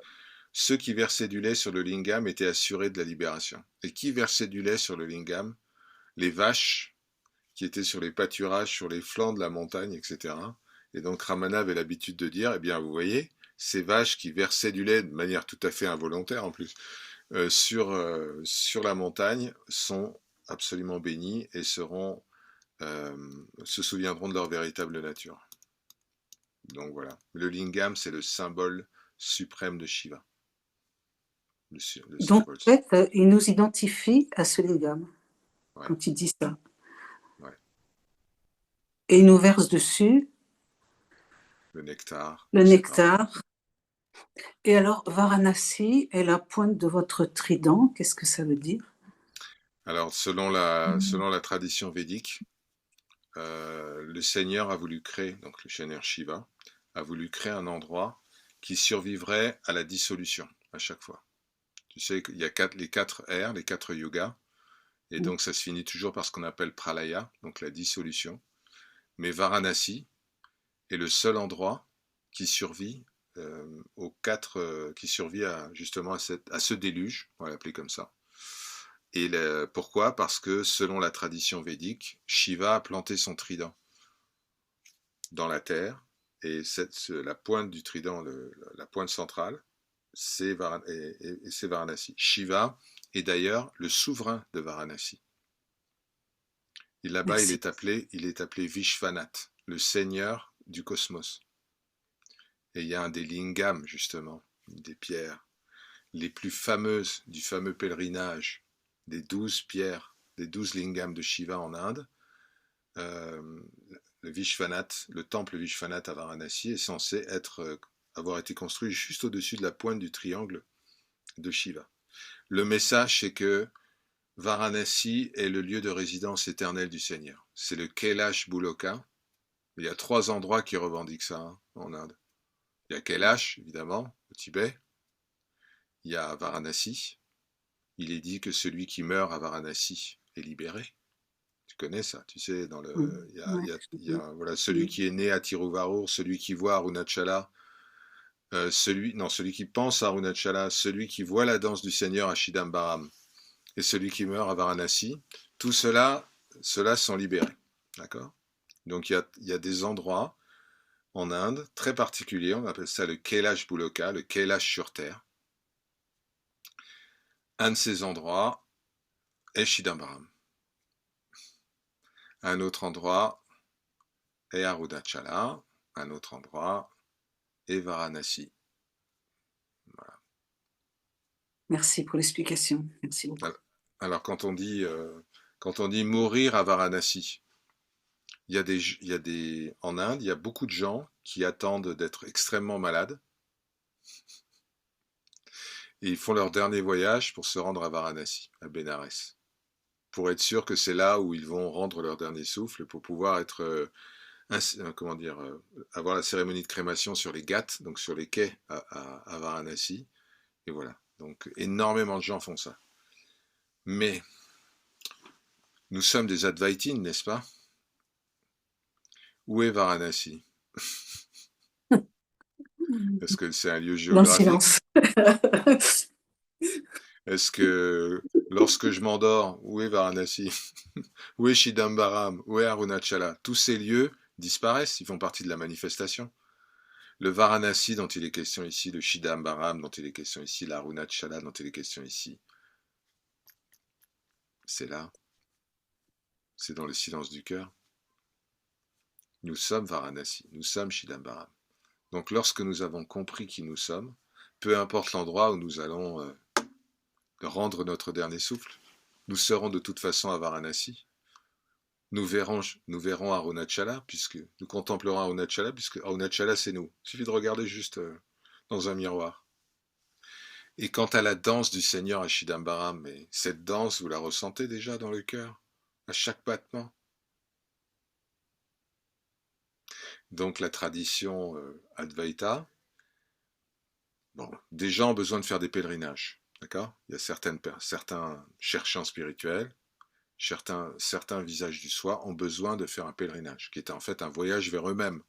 ceux qui versaient du lait sur le lingam étaient assurés de la libération. Et qui versait du lait sur le lingam? Les vaches qui étaient sur les pâturages, sur les flancs de la montagne, etc. Et donc Ramana avait l'habitude de dire, eh bien vous voyez, ces vaches qui versaient du lait de manière tout à fait involontaire en plus, sur la montagne sont absolument bénies et se souviendront de leur véritable nature. Donc voilà, le lingam c'est le symbole suprême de Shiva. Le Donc, symbole. en fait, il nous identifie à ce lingam Ouais, quand il dit ça. ouais. Et il nous verse dessus Le nectar le de ses paroles. nectar. Et alors, Varanasi est la pointe de votre trident. Qu'est-ce que ça veut dire? Alors, selon la tradition védique, le Seigneur a voulu créer, donc le Seigneur Shiva, a voulu créer un endroit qui survivrait à la dissolution à chaque fois. Tu sais qu'il y a les quatre airs, les quatre yogas, et donc ça se finit toujours par ce qu'on appelle pralaya, donc la dissolution. Mais Varanasi est le seul endroit qui survit qui survit justement à ce déluge, on va l'appeler comme ça. Et pourquoi? Parce que selon la tradition védique, Shiva a planté son trident dans la terre, et la pointe du trident, la pointe centrale, c'est Varanasi. Shiva est d'ailleurs le souverain de Varanasi. Et là-bas, Merci. il est appelé Vishvanath, le seigneur du cosmos. Et il y a un des lingams, justement, des pierres, les plus fameuses du fameux pèlerinage des 12 pierres, des 12 lingams de Shiva en Inde. Euh, le Vishvanath, le temple Vishvanath à Varanasi est censé avoir été construit juste au-dessus de la pointe du triangle de Shiva. Le message, c'est que Varanasi est le lieu de résidence éternelle du Seigneur. C'est le Kailash Buloka. Il y a 3 endroits qui revendiquent ça en Inde. Il y a Kailash, évidemment, au Tibet. Il y a Varanasi. Il est dit que celui qui meurt à Varanasi est libéré. Tu connais ça, tu sais, voilà, celui qui est né à Tiruvarur, celui qui voit Arunachala, celui qui pense à Arunachala, celui qui voit la danse du Seigneur à Chidambaram, et celui qui meurt à Varanasi, tout ceux-là sont libérés. D'accord? Donc il y a des endroits en Inde très particuliers, on appelle ça le Kailash Buloka, le Kailash sur terre. Un de ces endroits est Chidambaram. Un autre endroit est Arunachala. Un autre endroit est Varanasi. Voilà. Merci pour l'explication. Merci beaucoup. Alors quand on dit mourir à Varanasi, en Inde, il y a beaucoup de gens qui attendent d'être extrêmement malades et ils font leur dernier voyage pour se rendre à Varanasi, à Bénarès, pour être sûr que c'est là où ils vont rendre leur dernier souffle pour pouvoir être, comment dire, avoir la cérémonie de crémation sur les ghats, donc sur les quais à Varanasi. Et voilà. Donc énormément de gens font ça. Mais nous sommes des Advaitines, n'est-ce pas? Où est Varanasi? Est-ce que c'est un lieu Dans le géographique? silence. Est-ce que lorsque je m'endors, où est Varanasi? Où est Chidambaram? Où est Arunachala? Tous ces lieux disparaissent, ils font partie de la manifestation. Le Varanasi dont il est question ici, le Chidambaram dont il est question ici, l'Arunachala dont il est question ici, c'est là, c'est dans le silence du cœur. Nous sommes Varanasi, nous sommes Chidambaram. Donc lorsque nous avons compris qui nous sommes, peu importe l'endroit où nous allons rendre notre dernier souffle, nous serons de toute façon à Varanasi. Nous verrons Arunachala, puisque nous contemplerons Arunachala, puisque Arunachala c'est nous. Il suffit de regarder juste dans un miroir. Et quant à la danse du Seigneur à Chidambaram, mais cette danse, vous la ressentez déjà dans le cœur, à chaque battement. Donc la tradition Advaita, bon, des gens ont besoin de faire des pèlerinages, d'accord? Il y a certains cherchants spirituels, certains visages du soi ont besoin de faire un pèlerinage, qui est en fait un voyage vers eux-mêmes,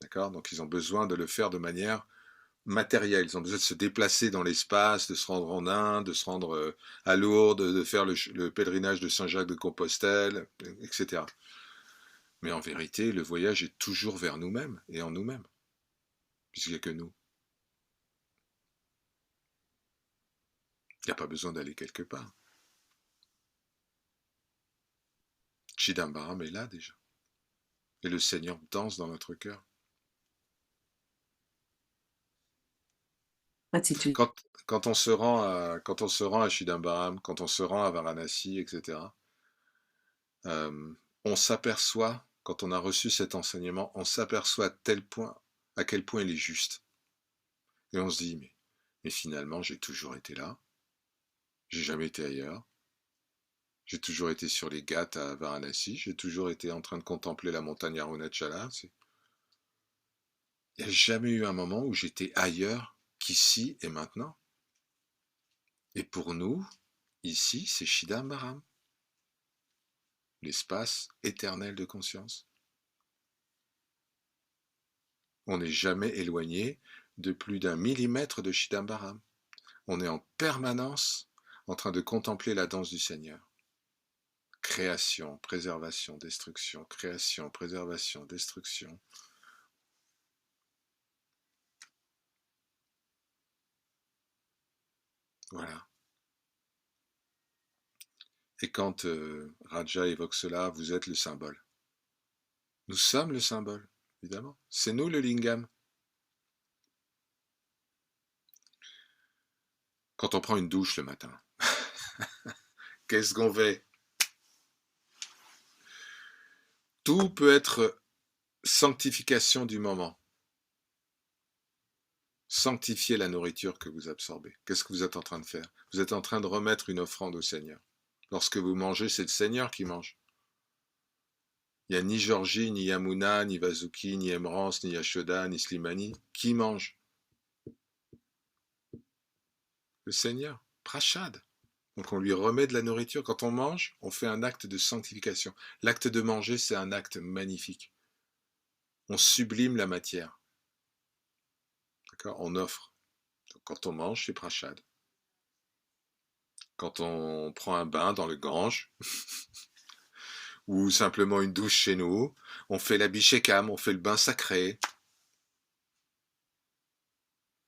d'accord? Donc ils ont besoin de le faire de manière matérielle, ils ont besoin de se déplacer dans l'espace, de se rendre en Inde, de se rendre à Lourdes, de faire le pèlerinage de Saint-Jacques de Compostelle, etc. Mais en vérité, le voyage est toujours vers nous-mêmes et en nous-mêmes, puisqu'il n'y a que nous. Il n'y a pas besoin d'aller quelque part. Chidambaram est là déjà. Et le Seigneur danse dans notre cœur. Attitude. Quand on se rend à Chidambaram, quand on se rend à Varanasi, etc., on s'aperçoit, quand on a reçu cet enseignement, on s'aperçoit à quel point il est juste. Et on se dit, mais finalement, j'ai toujours été là. J'ai jamais été ailleurs. J'ai toujours été sur les Ghats à Varanasi. J'ai toujours été en train de contempler la montagne Arunachala. Il n'y a jamais eu un moment où j'étais ailleurs qu'ici et maintenant. Et pour nous, ici, c'est Chidambaram, l'espace éternel de conscience. On n'est jamais éloigné de plus d'1 millimètre de Chidambaram. On est en permanence en train de contempler la danse du Seigneur. Création, préservation, destruction, création, préservation, destruction. Voilà. Et quand Raja évoque cela, vous êtes le symbole. Nous sommes le symbole, évidemment. C'est nous le lingam. Quand on prend une douche le matin, qu'est-ce qu'on fait? Tout peut être sanctification du moment. Sanctifier la nourriture que vous absorbez. Qu'est-ce que vous êtes en train de faire? Vous êtes en train de remettre une offrande au Seigneur. Lorsque vous mangez, c'est le Seigneur qui mange. Il n'y a ni Georgie, ni Yamuna, ni Vasuki, ni Emrance, ni Yashoda, ni Slimani. Qui mange? Le Seigneur. Prashad. Donc on lui remet de la nourriture. Quand on mange, on fait un acte de sanctification. L'acte de manger, c'est un acte magnifique. On sublime la matière. D'accord? On offre. Donc quand on mange, c'est Prashad. Quand on prend un bain dans le Gange, ou simplement une douche chez nous, on fait l'abhishekam, on fait le bain sacré.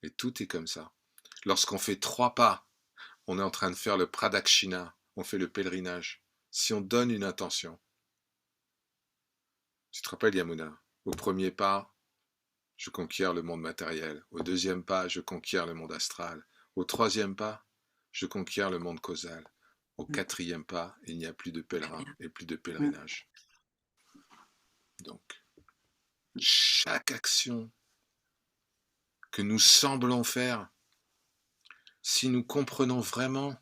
Et tout est comme ça. Lorsqu'on fait 3 pas, on est en train de faire le pradakshina, on fait le pèlerinage. Si on donne une intention, tu te rappelles Yamuna, au premier pas, je conquiers le monde matériel. Au deuxième pas, je conquiers le monde astral. Au troisième pas, je conquiers le monde causal. Au 4e pas, il n'y a plus de pèlerins et plus de pèlerinage. Donc, chaque action que nous semblons faire, si nous comprenons vraiment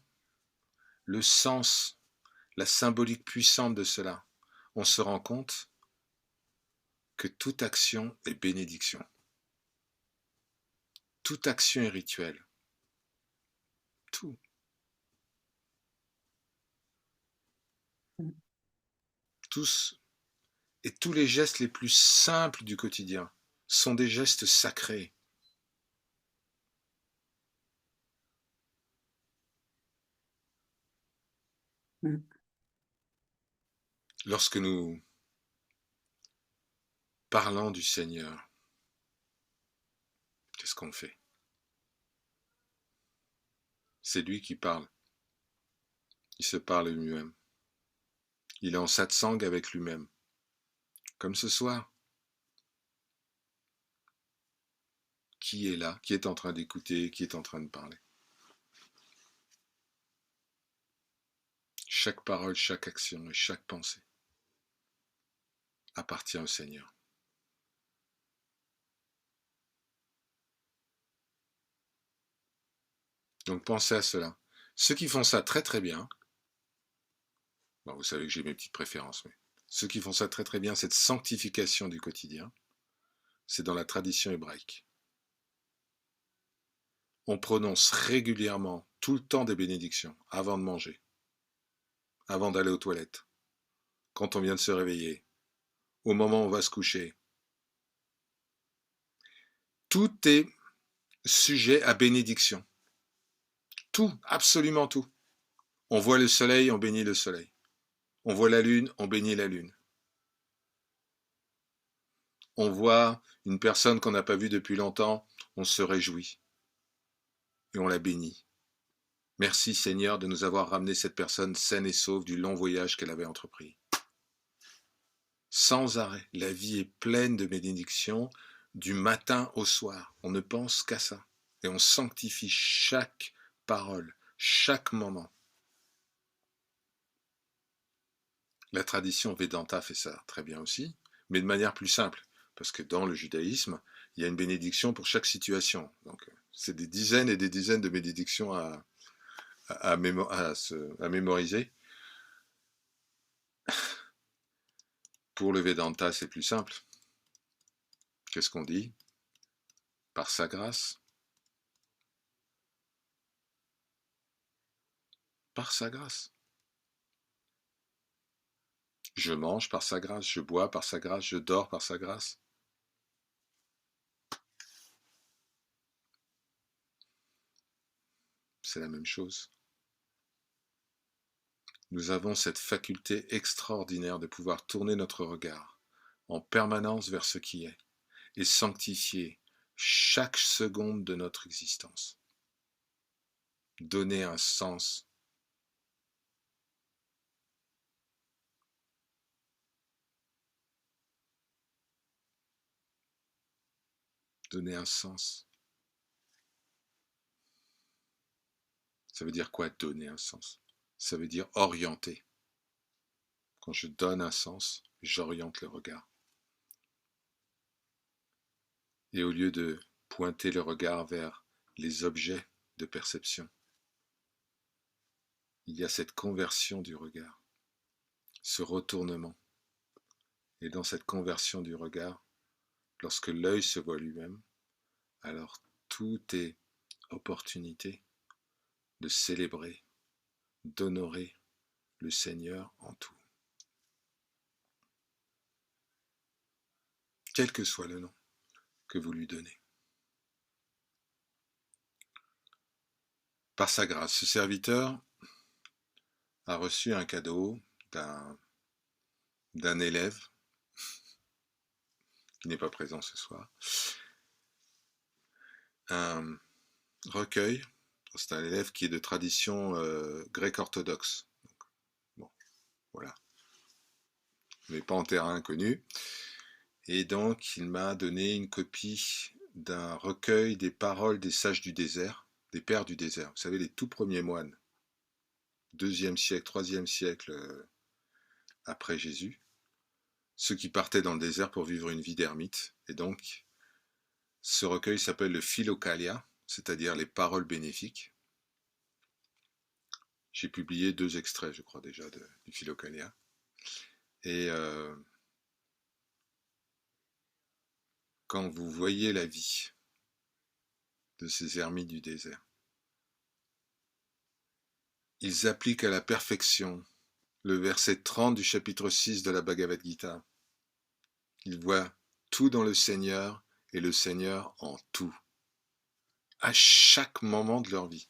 le sens, la symbolique puissante de cela, on se rend compte que toute action est bénédiction. Toute action est rituelle. Tout. Tous et tous les gestes les plus simples du quotidien sont des gestes sacrés. Lorsque nous parlons du Seigneur, qu'est-ce qu'on fait? C'est lui qui parle. Il se parle lui-même. Il est en satsang avec lui-même. Comme ce soir. qui est là, qui est en train d'écouter, qui est en train de parler. Chaque parole, chaque action et chaque pensée appartient au Seigneur. Donc pensez à cela. Ceux qui font ça très très bien, bon, vous savez que j'ai mes petites préférences, mais ceux qui font ça très très bien, cette sanctification du quotidien, c'est dans la tradition hébraïque. On prononce régulièrement, tout le temps, des bénédictions, avant de manger, avant d'aller aux toilettes, quand on vient de se réveiller, au moment où on va se coucher. Tout est sujet à bénédiction. Tout, absolument tout. On voit le soleil, on bénit le soleil. On voit la lune, on bénit la lune. On voit une personne qu'on n'a pas vue depuis longtemps, on se réjouit. Et on la bénit. Merci Seigneur de nous avoir ramené cette personne saine et sauve du long voyage qu'elle avait entrepris. Sans arrêt, la vie est pleine de bénédictions du matin au soir. On ne pense qu'à ça. Et on sanctifie chaque parole, chaque moment. La tradition Vedanta fait ça très bien aussi, mais de manière plus simple. Parce que dans le judaïsme, il y a une bénédiction pour chaque situation. Donc, c'est des dizaines et des dizaines de bénédictions à mémoriser. Pour le Vedanta, c'est plus simple. Qu'est-ce qu'on dit? Par sa grâce. Par sa grâce. Je mange par sa grâce, je bois par sa grâce, je dors par sa grâce. C'est la même chose. Nous avons cette faculté extraordinaire de pouvoir tourner notre regard en permanence vers ce qui est et sanctifier chaque seconde de notre existence. Donner un sens. Donner un sens. Ça veut dire quoi, donner un sens? Ça veut dire orienter. Quand je donne un sens, j'oriente le regard. Et au lieu de pointer le regard vers les objets de perception, il y a cette conversion du regard, ce retournement. Et dans cette conversion du regard, lorsque l'œil se voit lui-même, alors tout est opportunité de célébrer, d'honorer le Seigneur en tout. Quel que soit le nom que vous lui donnez. Par sa grâce, ce serviteur a reçu un cadeau d'un élève qui n'est pas présent ce soir. Un recueil, c'est un élève qui est de tradition grecque orthodoxe. Bon, voilà. Mais pas en terrain inconnu. Et donc, il m'a donné une copie d'un recueil des paroles des sages du désert, des pères du désert. Vous savez, les tout premiers moines, 2e siècle, 3e siècle après Jésus, ceux qui partaient dans le désert pour vivre une vie d'ermite. Et donc, ce recueil s'appelle le Philokalia, c'est-à-dire les paroles bénéfiques. J'ai publié 2 extraits, je crois déjà, du Philokalia. Et quand vous voyez la vie de ces ermites du désert, ils appliquent à la perfection le verset 30 du chapitre 6 de la Bhagavad Gita. Ils voient tout dans le Seigneur et le Seigneur en tout, à chaque moment de leur vie.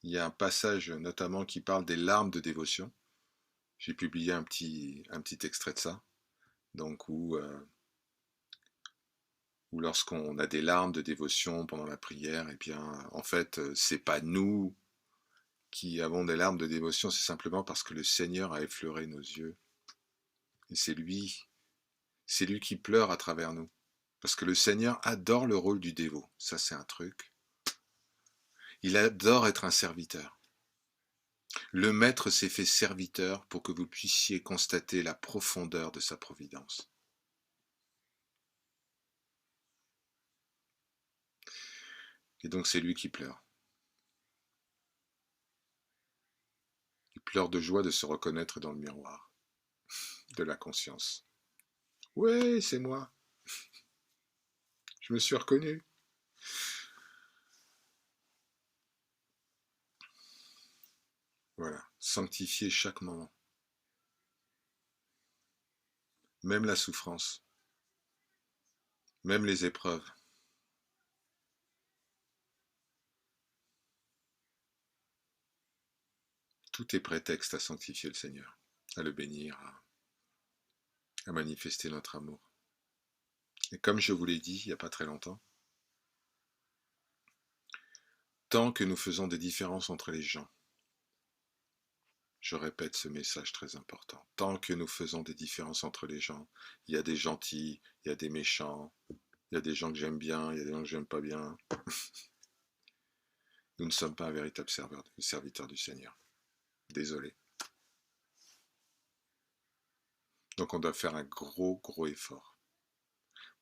Il y a un passage notamment qui parle des larmes de dévotion. J'ai publié un petit extrait de ça, donc où lorsqu'on a des larmes de dévotion pendant la prière, et bien en fait c'est pas nous qui avons des larmes de dévotion, c'est simplement parce que le Seigneur a effleuré nos yeux, et c'est C'est lui qui pleure à travers nous. Parce que le Seigneur adore le rôle du dévot. Ça, c'est un truc. Il adore être un serviteur. Le Maître s'est fait serviteur pour que vous puissiez constater la profondeur de sa providence. Et donc c'est lui qui pleure. Il pleure de joie de se reconnaître dans le miroir de la conscience. Ouais, c'est moi. Je me suis reconnu. Voilà, sanctifier chaque moment. Même la souffrance. Même les épreuves. Tout est prétexte à sanctifier le Seigneur, à le bénir, à manifester notre amour. Et comme je vous l'ai dit il n'y a pas très longtemps, tant que nous faisons des différences entre les gens, je répète ce message très important, tant que nous faisons des différences entre les gens, il y a des gentils, il y a des méchants, il y a des gens que j'aime bien, il y a des gens que j'aime pas bien, nous ne sommes pas un véritable serviteur du Seigneur. Désolé. Donc on doit faire un gros effort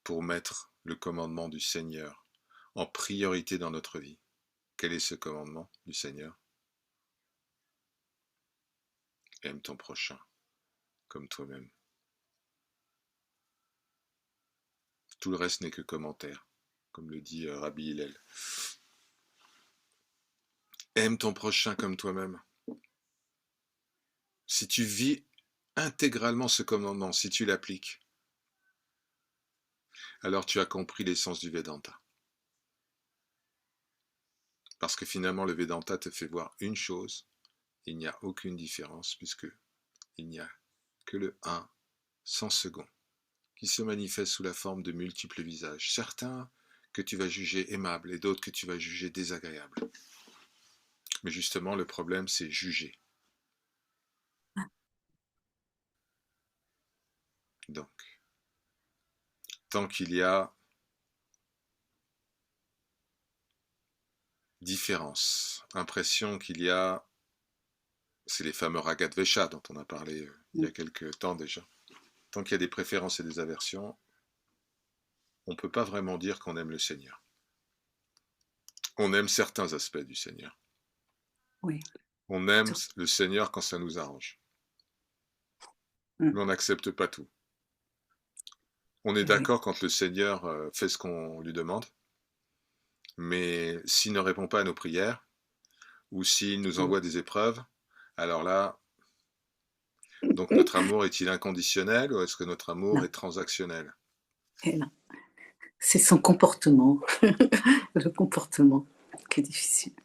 pour mettre le commandement du Seigneur en priorité dans notre vie. Quel est ce commandement du Seigneur? Aime ton prochain comme toi-même. Tout le reste n'est que commentaire, comme le dit Rabbi Hillel. Aime ton prochain comme toi-même. Si tu vis intégralement ce commandement, si tu l'appliques, alors tu as compris l'essence du Vedanta. Parce que finalement, le Vedanta te fait voir une chose, il n'y a aucune différence, puisque il n'y a que le un sans second, qui se manifeste sous la forme de multiples visages, certains que tu vas juger aimables et d'autres que tu vas juger désagréables. Mais justement, le problème, c'est juger. Donc, tant qu'il y a différence, impression qu'il y a, c'est les fameux Ragadvesha dont on a parlé il y a quelques temps déjà. Tant qu'il y a des préférences et des aversions, on ne peut pas vraiment dire qu'on aime le Seigneur. On aime certains aspects du Seigneur. Oui. On aime le Seigneur quand ça nous arrange. Mais on n'accepte pas tout. On est d'accord quand le Seigneur fait ce qu'on lui demande, mais s'il ne répond pas à nos prières, ou s'il nous envoie des épreuves, alors là, donc notre amour est-il inconditionnel ou est-ce que notre amour est transactionnel? Et non. C'est son comportement, le comportement qui est difficile.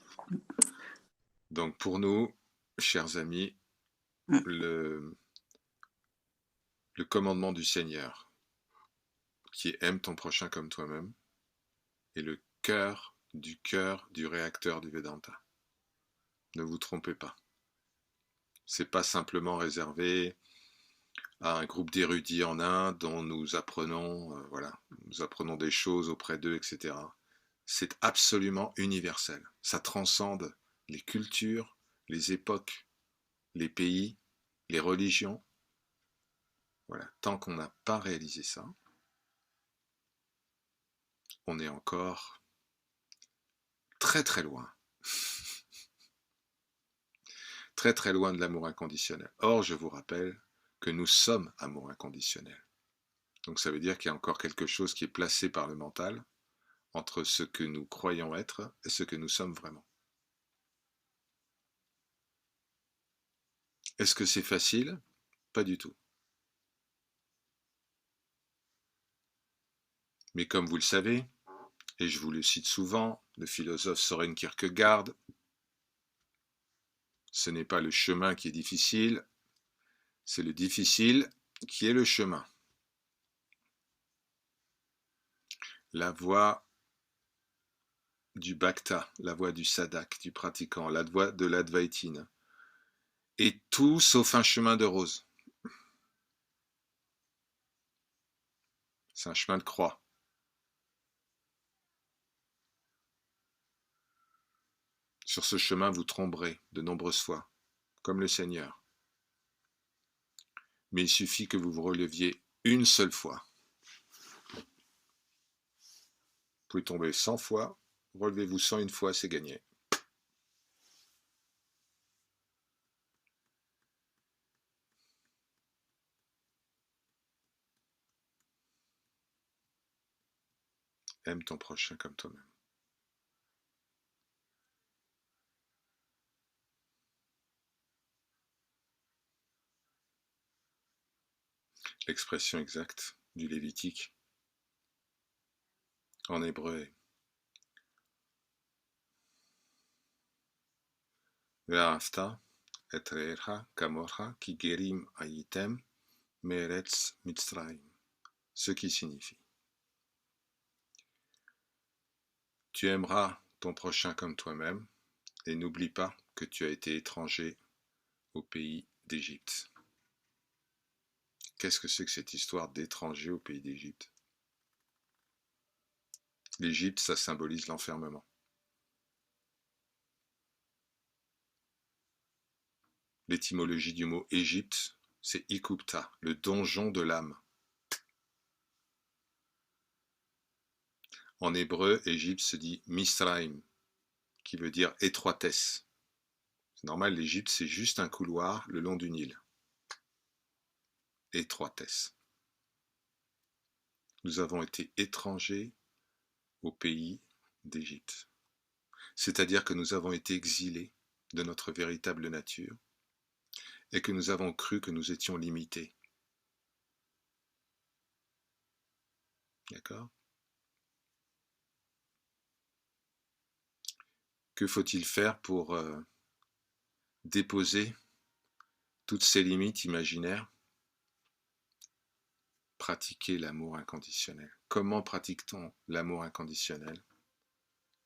Donc pour nous, chers amis, le commandement du Seigneur, qui est aime ton prochain comme toi-même, est le cœur du réacteur du Vedanta. Ne vous trompez pas. C'est pas simplement réservé à un groupe d'érudits en Inde dont nous apprenons, nous apprenons des choses auprès d'eux, etc. C'est absolument universel. Ça transcende les cultures, les époques, les pays, les religions. Voilà. Tant qu'on n'a pas réalisé ça, on est encore très loin. Très loin de l'amour inconditionnel. Or, je vous rappelle que nous sommes amour inconditionnel. Donc ça veut dire qu'il y a encore quelque chose qui est placé par le mental entre ce que nous croyons être et ce que nous sommes vraiment. Est-ce que c'est facile? Pas du tout. Mais comme vous le savez, et je vous le cite souvent, le philosophe Søren Kierkegaard, ce n'est pas le chemin qui est difficile, c'est le difficile qui est le chemin. La voie du bhakta, la voie du sadhak, du pratiquant, la voie de l'advaitine, est tout sauf un chemin de rose. C'est un chemin de croix. Sur ce chemin, vous tomberez de nombreuses fois, comme le Seigneur. Mais il suffit que vous vous releviez une seule fois. Vous pouvez tomber 100 fois, relevez-vous 101 fois, c'est gagné. Aime ton prochain comme toi-même. L'expression exacte du Lévitique en hébreu est Ve'ahavta et re'echa kamocha ki gerim hayitem me'eretz Mitzrayim, ce qui signifie tu aimeras ton prochain comme toi-même et n'oublie pas que tu as été étranger au pays d'Égypte. Qu'est-ce que c'est que cette histoire d'étranger au pays d'Égypte? L'Égypte, ça symbolise l'enfermement. L'étymologie du mot Égypte, c'est Ikupta, le donjon de l'âme. En hébreu, Égypte se dit Misraim, qui veut dire étroitesse. C'est normal, l'Égypte, c'est juste un couloir le long du Nil. Étroitesse. Nous avons été étrangers au pays d'Égypte. C'est-à-dire que nous avons été exilés de notre véritable nature et que nous avons cru que nous étions limités. D'accord? Que faut-il faire pour déposer toutes ces limites imaginaires? Pratiquer l'amour inconditionnel. Comment pratique-t-on l'amour inconditionnel?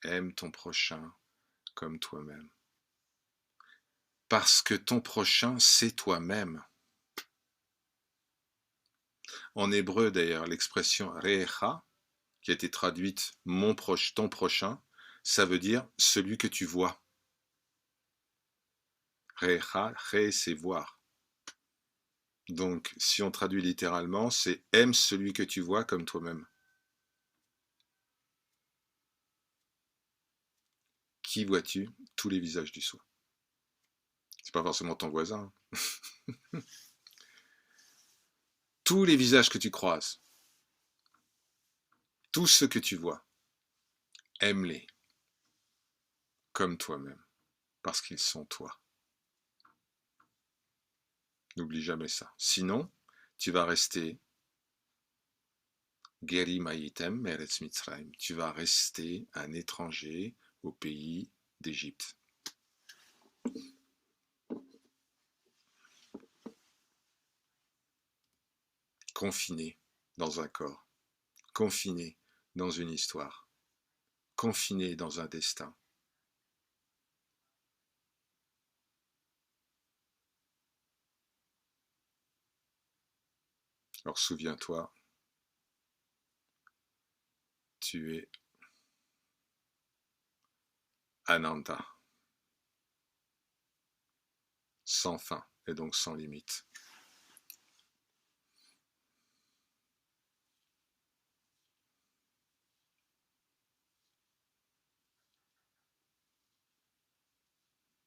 Aime ton prochain comme toi-même. Parce que ton prochain, c'est toi-même. En hébreu d'ailleurs, l'expression re'echa, qui a été traduite ton prochain, ça veut dire celui que tu vois. Re'echa, re c'est voir. Donc si on traduit littéralement, c'est aime celui que tu vois comme toi-même. Qui vois-tu? Tous les visages du soi. C'est pas forcément ton voisin. Tous les visages que tu croises, tous ceux que tu vois, aime-les comme toi-même, parce qu'ils sont toi. N'oublie jamais ça. Sinon, tu vas rester Gerim Hayitem Meretz Mitzrayim. Tu vas rester un étranger au pays d'Égypte. Confiné dans un corps, confiné dans une histoire, confiné dans un destin. Alors souviens-toi, tu es Ananda, sans fin et donc sans limite.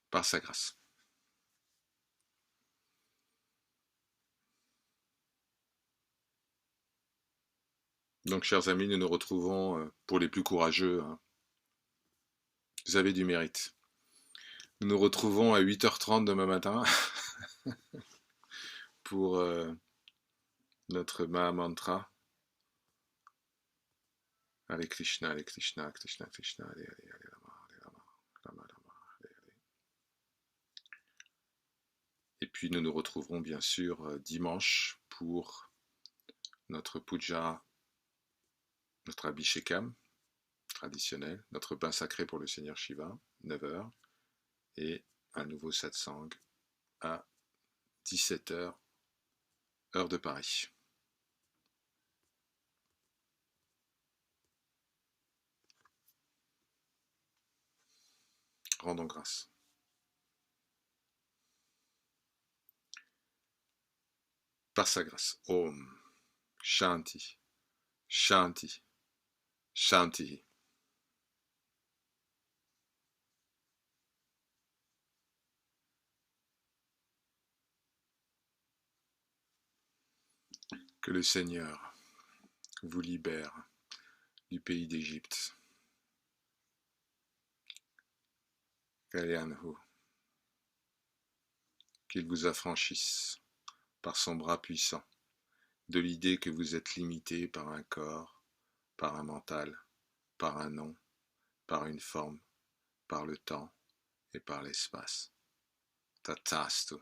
Par sa grâce. Donc, chers amis, nous nous retrouvons pour les plus courageux. Hein. Vous avez du mérite. Nous nous retrouvons à 8h30 demain matin pour notre Maha Mantra. Hare Krishna, Hare Krishna, Krishna Krishna, Hare Hare, Hare Rama, Hare Rama, Rama Rama, Hare Hare. Et puis nous nous retrouverons bien sûr dimanche pour notre puja, notre abhishekam traditionnel, notre bain sacré pour le Seigneur Shiva, 9h, et un nouveau satsang à 17h, heure de Paris. Rendons grâce. Par sa grâce. Om Shanti, Shanti, Shanti. Que le Seigneur vous libère du pays d'Égypte. Kalyanhu. Qu'il vous affranchisse par son bras puissant de l'idée que vous êtes limité par un corps, par un mental, par un nom, par une forme, par le temps et par l'espace. Tathastu.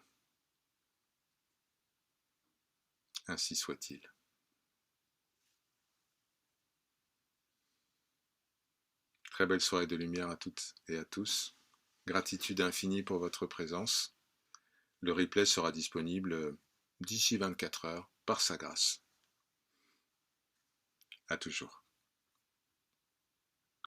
Ainsi soit-il. Très belle soirée de lumière à toutes et à tous. Gratitude infinie pour votre présence. Le replay sera disponible d'ici 24 heures par sa grâce. À toujours.